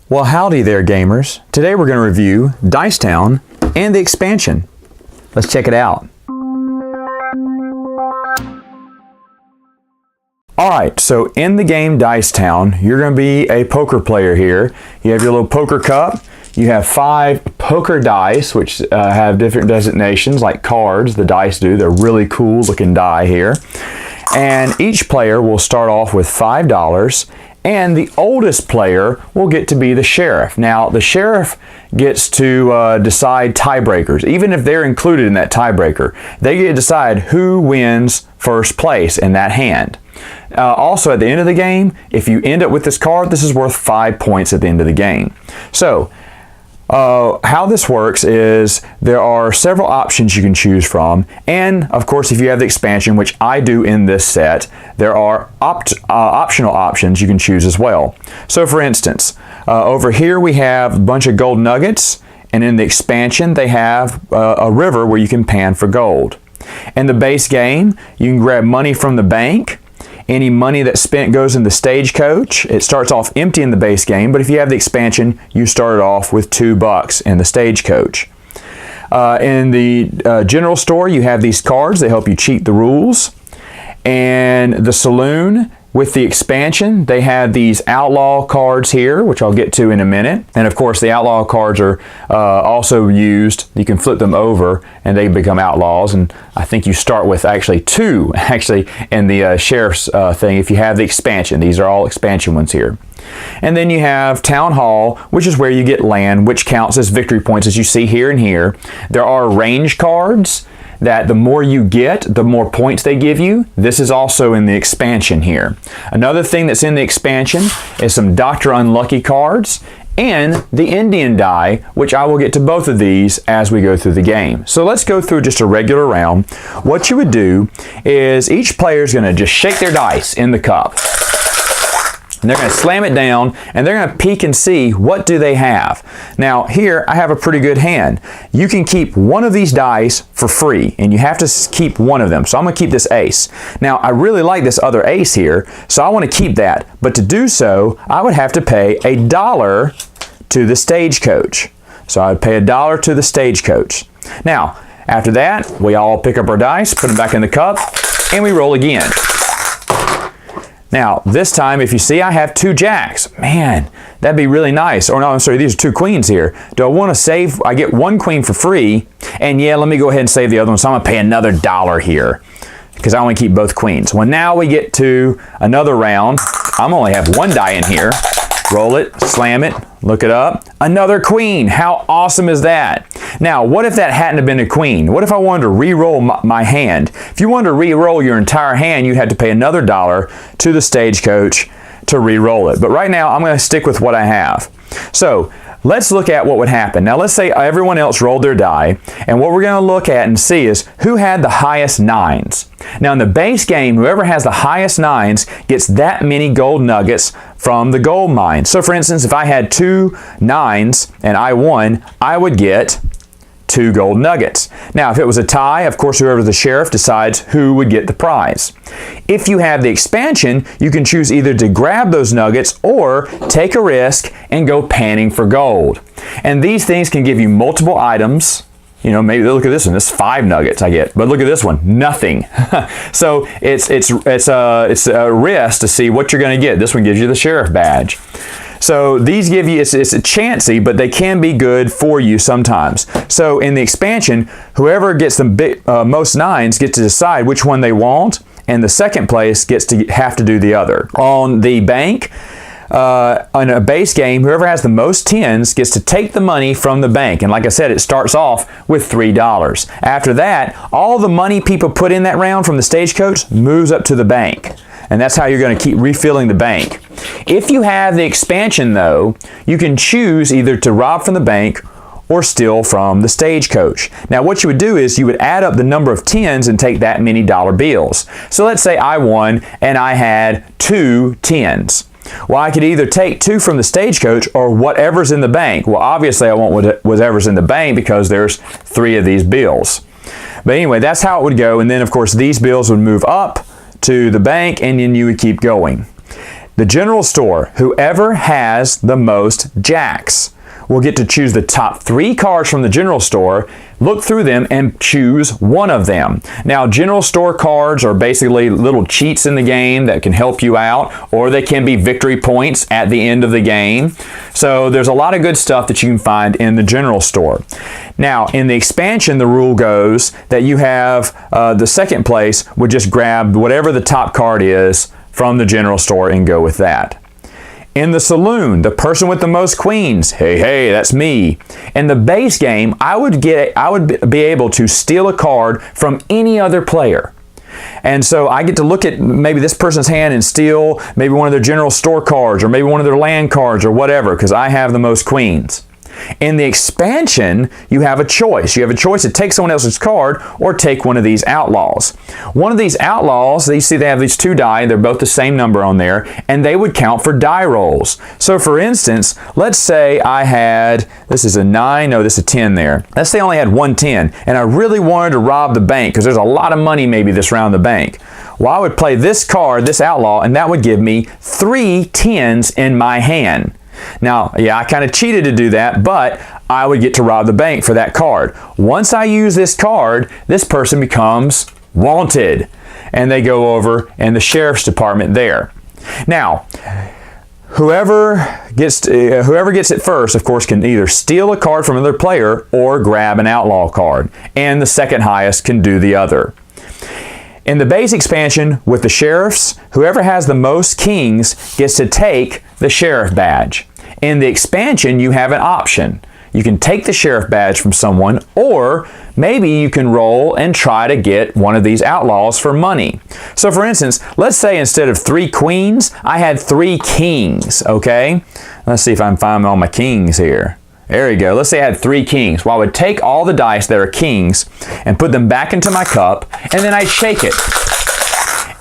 Well, howdy there, gamers. Today we're going to review Dicetown and the expansion. Let's check it out. Alright, so in the game Dicetown, you're going to be a poker player here. You have your little poker cup. You have 5 poker dice, which have different designations like cards. The dice do. They're really cool looking die here. And each player will start off with $5. And the oldest player will get to be the sheriff. Now, the sheriff gets to decide tiebreakers. Even if they're included in that tiebreaker, they get to decide who wins first place in that hand. Also, at the end of the game, if you end up with this card, this is worth 5 points at the end of the game. So, how this works is there are several options you can choose from, and of course if you have the expansion, which I do in this set, there are optional options you can choose as well. So for instance, over here we have a bunch of gold nuggets, and in the expansion they have a river where you can pan for gold. In the base game, you can grab money from the bank. Any money that's spent goes in the stagecoach. It starts off empty in the base game, but if you have the expansion, you start off with $2 in the stagecoach. In the general store, you have these cards that help you cheat the rules. And the saloon, with the expansion, they have these outlaw cards here, which I'll get to in a minute. And of course, the outlaw cards are also used. You can flip them over and they become outlaws. And I think you start with actually 2 in the sheriff's thing if you have the expansion. These are all expansion ones here. And then you have Town Hall, which is where you get land, which counts as victory points, as you see here and here. There are range cards that the more you get, the more points they give you. This is also in the expansion here. Another thing that's in the expansion is some Dr. Unlucky cards and the Indian die, which I will get to both of these as we go through the game. So let's go through just a regular round. What you would do is each player is going to just shake their dice in the cup. And they're going to slam it down, and they're going to peek and see what do they have. Now here I have a pretty good hand. You can keep one of these dice for free, and you have to keep one of them. So I'm going to keep this ace. Now I really like this other ace here, so I want to keep that. But to do so, I would have to pay $1 to the stagecoach. So I would pay $1 to the stagecoach. Now after that, we all pick up our dice, put them back in the cup, and we roll again. Now, this time, if you see I have 2 jacks, man, that'd be really nice. Or no, I'm sorry, these are 2 queens here. Do I want to save? I get 1 queen for free, and yeah, let me go ahead and save the other one. So I'm going to pay another $1 here because I only keep both queens. Well, now we get to another round. I'm only have 1 die in here. Roll it, slam it, look it up. Another queen. How awesome is that? Now, what if that hadn't have been a queen? What if I wanted to re-roll my hand? If you wanted to re-roll your entire hand, you'd have to pay another $1 to the stagecoach to re-roll it. But right now, I'm going to stick with what I have. So, let's look at what would happen. Now, let's say everyone else rolled their die, and what we're going to look at and see is who had the highest 9s. Now, in the base game, whoever has the highest 9s gets that many gold nuggets from the gold mine. So, for instance, if I had 2 9s and I won, I would get 2 gold nuggets. Now, if it was a tie, of course, whoever the sheriff decides who would get the prize. If you have the expansion, you can choose either to grab those nuggets or take a risk and go panning for gold. And these things can give you multiple items. You know, maybe look at this one. This is 5 nuggets I get, but look at this one, nothing. So it's a risk to see what you're going to get. This one gives you the sheriff badge. So these give you, it's a chancy, but they can be good for you sometimes. So in the expansion, whoever gets the most 9s gets to decide which one they want, and the second place gets to have to do the other. On the bank, on a base game, whoever has the most 10s gets to take the money from the bank. And like I said, it starts off with $3. After that, all the money people put in that round from the stagecoach moves up to the bank. And that's how you're going to keep refilling the bank. If you have the expansion, though, you can choose either to rob from the bank or steal from the stagecoach. Now, what you would do is you would add up the number of 10s and take that many dollar bills. So let's say I won and I had 2 10s. Well, I could either take 2 from the stagecoach or whatever's in the bank. Well, obviously I want whatever's in the bank because there's 3 of these bills. But anyway, that's how it would go. And then, of course, these bills would move up to the bank, and then you would keep going. The general store, whoever has the most jacks, will get to choose the top 3 cards from the general store, look through them, and choose one of them. Now, general store cards are basically little cheats in the game that can help you out, or they can be victory points at the end of the game. So there's a lot of good stuff that you can find in the general store. Now, in the expansion, the rule goes that you have the second place would just grab whatever the top card is from the general store and go with that. In the saloon, the person with the most queens, hey, that's me. In the base game, I would be able to steal a card from any other player. And so I get to look at maybe this person's hand and steal maybe one of their general store cards or maybe one of their land cards or whatever, because I have the most queens. In the expansion, you have a choice. You have a choice to take someone else's card or take one of these outlaws. One of these outlaws, you see they have these 2 die, they're both the same number on there, and they would count for die rolls. So for instance, let's say I had, this is a 9, no, this is a 10 there. Let's say I only had 1 10, and I really wanted to rob the bank because there's a lot of money maybe this round in the bank. Well, I would play this card, this outlaw, and that would give me 3 10s in my hand. Now, yeah, I kind of cheated to do that, but I would get to rob the bank for that card. Once I use this card, this person becomes wanted, and they go over in the sheriff's department there. Now, whoever gets it first, of course, can either steal a card from another player or grab an outlaw card, and the second highest can do the other. In the base expansion with the sheriffs, whoever has the most kings gets to take the sheriff badge. In the expansion, you have an option. You can take the sheriff badge from someone, or maybe you can roll and try to get one of these outlaws for money. So for instance, let's say instead of 3 queens, I had 3 kings, okay? Let's see if I can find all my kings here. There you go. Let's say I had 3 kings. Well, I would take all the dice that are kings and put them back into my cup, and then I'd shake it.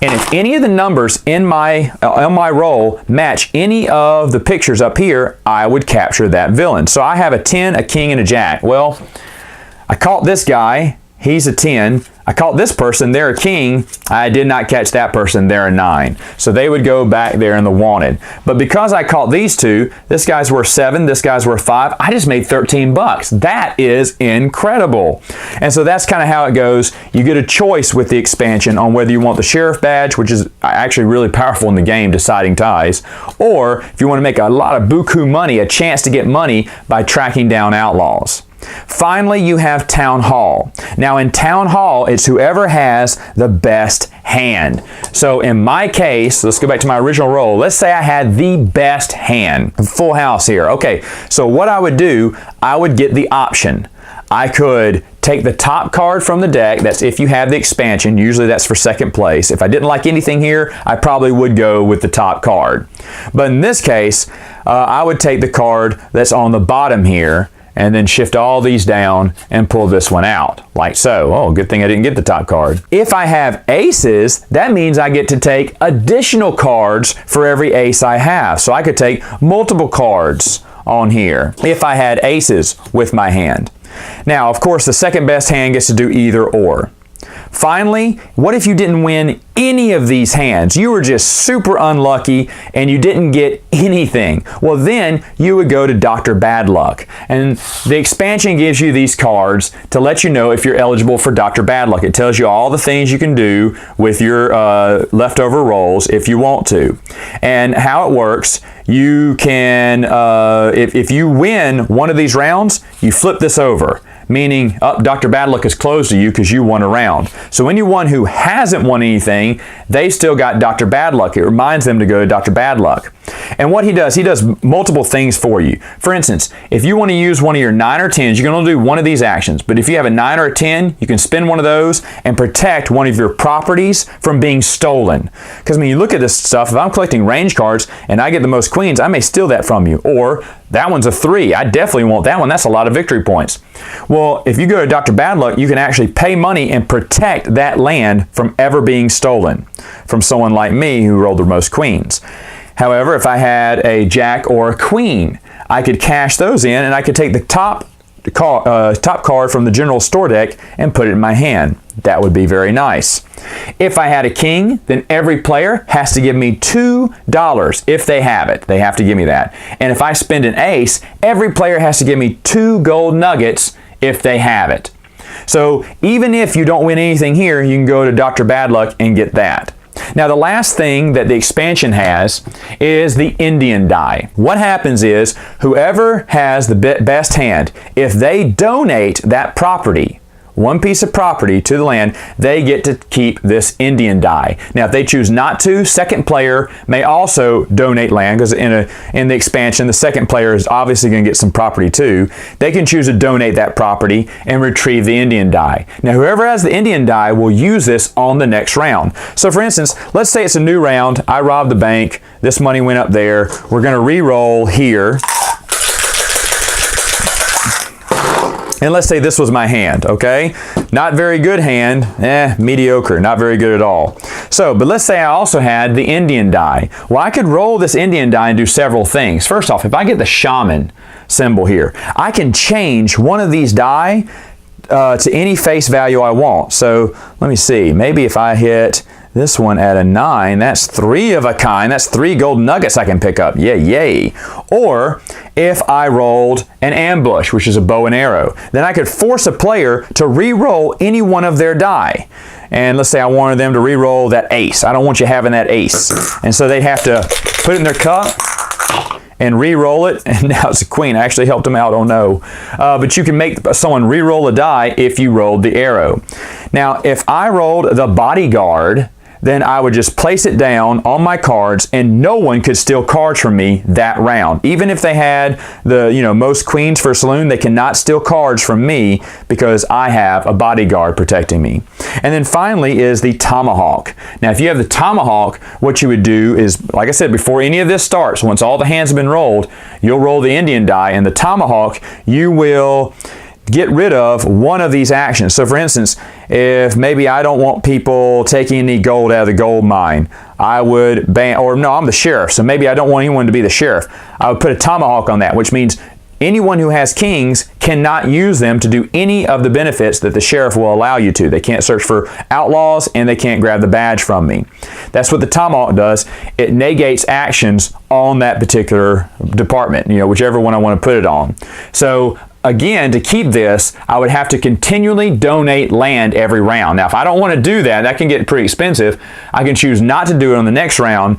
And if any of the numbers in my roll match any of the pictures up here, I would capture that villain. So I have a 10, a king, and a jack. Well, I caught this guy. He's a 10. I caught this person, they're a king. I did not catch that person, they're a 9. So they would go back there in the wanted. But because I caught these 2, this guy's worth 7, this guy's worth 5, I just made 13 bucks. That is incredible. And so that's kind of how it goes. You get a choice with the expansion on whether you want the sheriff badge, which is actually really powerful in the game, deciding ties, or if you want to make a lot of buku money, a chance to get money by tracking down outlaws. Finally, you have Town Hall. Now in Town Hall, it's whoever has the best hand. So in my case, let's go back to my original roll. Let's say I had the best hand, full house here. Okay, so what I would do, I would get the option. I could take the top card from the deck. That's if you have the expansion. Usually that's for second place. If I didn't like anything here, I probably would go with the top card. But in this case, I would take the card that's on the bottom here and then shift all these down and pull this one out, like so. Oh, good thing I didn't get the top card. If I have aces, that means I get to take additional cards for every ace I have. So I could take multiple cards on here if I had aces with my hand. Now, of course, the second best hand gets to do either or. Finally, what if you didn't win any of these hands? You were just super unlucky and you didn't get anything. Well, then you would go to Dr. Bad Luck. And the expansion gives you these cards to let you know if you're eligible for Dr. Bad Luck. It tells you all the things you can do with your leftover rolls if you want to. And how it works, you can, if you win one of these rounds, you flip this over, meaning Dr. Bad Luck is closed to you because you won a round. So anyone who hasn't won anything, they still got Dr. Bad Luck. It reminds them to go to Dr. Bad Luck. And what he does multiple things for you. For instance, if you want to use one of your 9 or 10s, you can only do one of these actions. But if you have a 9 or a 10, you can spend one of those and protect one of your properties from being stolen. Because when you look at this stuff, if I'm collecting range cards and I get the most queens, I may steal that from you. Or that one's a 3. I definitely want that one. That's a lot of victory points. Well, if you go to Dr. Bad Luck, you can actually pay money and protect that land from ever being stolen from someone like me who rolled the most queens. However, if I had a jack or a queen, I could cash those in and I could take the top top card from the general store deck and put it in my hand. That would be very nice. If I had a king, then every player has to give me $2 if they have it. They have to give me that. And if I spend an ace, every player has to give me 2 gold nuggets if they have it. So even if you don't win anything here, you can go to Dr. Bad Luck and get that. Now the last thing that the expansion has is the Indian die. What happens is whoever has the best hand, if they donate that property, one piece of property to the land, they get to keep this Indian die. Now if they choose not to, second player may also donate land, because in the expansion the second player is obviously going to get some property too. They can choose to donate that property and retrieve the Indian die. Now whoever has the Indian die will use this on the next round. So for instance, let's say it's a new round, I robbed the bank, this money went up there, we're going to re-roll here. And let's say this was my hand, okay? Not very good hand, mediocre, not very good at all. So, but let's say I also had the Indian die. Well, I could roll this Indian die and do several things. First off, if I get the shaman symbol here, I can change one of these die to any face value I want. So, let me see, maybe if I hit this one at a 9, that's 3 of a kind. That's 3 gold nuggets I can pick up. Yay, yay. Or if I rolled an ambush, which is a bow and arrow, then I could force a player to re-roll any one of their die. And let's say I wanted them to re-roll that ace. I don't want you having that ace. And so they'd have to put it in their cup and re-roll it, and now it's a queen. I actually helped them out, oh no. But you can make someone re-roll a die if you rolled the arrow. Now, if I rolled the bodyguard, then I would just place it down on my cards and no one could steal cards from me that round. Even if they had the most queens for a saloon, they cannot steal cards from me because I have a bodyguard protecting me. And then finally is the tomahawk. Now if you have the tomahawk, what you would do is, like I said, before any of this starts, once all the hands have been rolled, you'll roll the Indian die, and the tomahawk, you will get rid of one of these actions. So for instance, if maybe I don't want people taking any gold out of the gold mine, I would ban, or no, I'm the sheriff, so maybe I don't want anyone to be the sheriff. I would put a tomahawk on that, which means anyone who has kings cannot use them to do any of the benefits that the sheriff will allow you to. They can't search for outlaws and they can't grab the badge from me. That's what the tomahawk does. It negates actions on that particular department, whichever one I want to put it on. So again, to keep this, I would have to continually donate land every round. Now, if I don't want to do that, that can get pretty expensive. I can choose not to do it on the next round.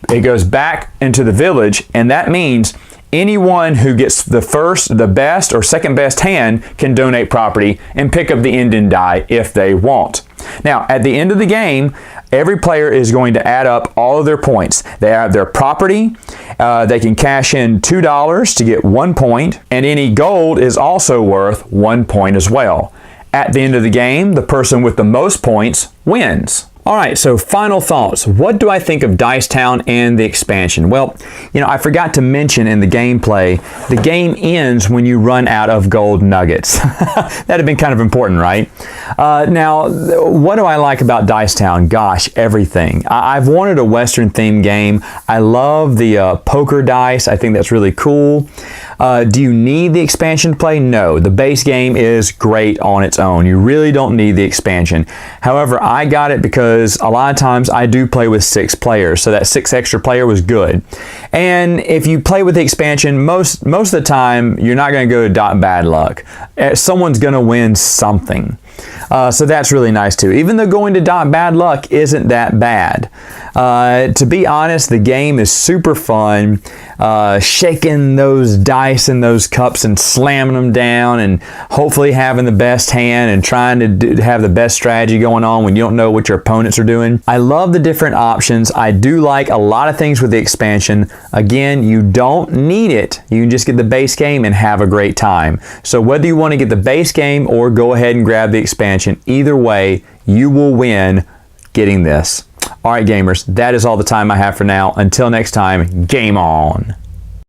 It goes back into the village, and that means anyone who gets the best or second best hand can donate property and pick up the Indian die if they want. Now, at the end of the game, every player is going to add up all of their points. They have their property. They can cash in $2 to get 1 point, and any gold is also worth 1 point as well. At the end of the game, the person with the most points wins. All right, so final thoughts. What do I think of Dice Town and the expansion? Well, I forgot to mention in the gameplay, the game ends when you run out of gold nuggets. That'd have been kind of important, right? Now, what do I like about Dice Town? Gosh, everything. I've wanted a Western themed game. I love the poker dice. I think that's really cool. Do you need the expansion to play? No, the base game is great on its own. You really don't need the expansion. However, I got it because a lot of times I do play with 6 players, so that 6 extra player was good. And if you play with the expansion, most of the time you're not going to go to bad luck. Someone's going to win something. So that's really nice too. Even though going to bad luck isn't that bad. To be honest, the game is super fun. Shaking those dice in those cups and slamming them down and hopefully having the best hand and trying to have the best strategy going on when you don't know what your opponents are doing. I love the different options. I do like a lot of things with the expansion. Again, you don't need it. You can just get the base game and have a great time. So whether you want to get the base game or go ahead and grab the expansion, either way, you will win getting this. All right, gamers, that is all the time I have for now. Until next time, game on.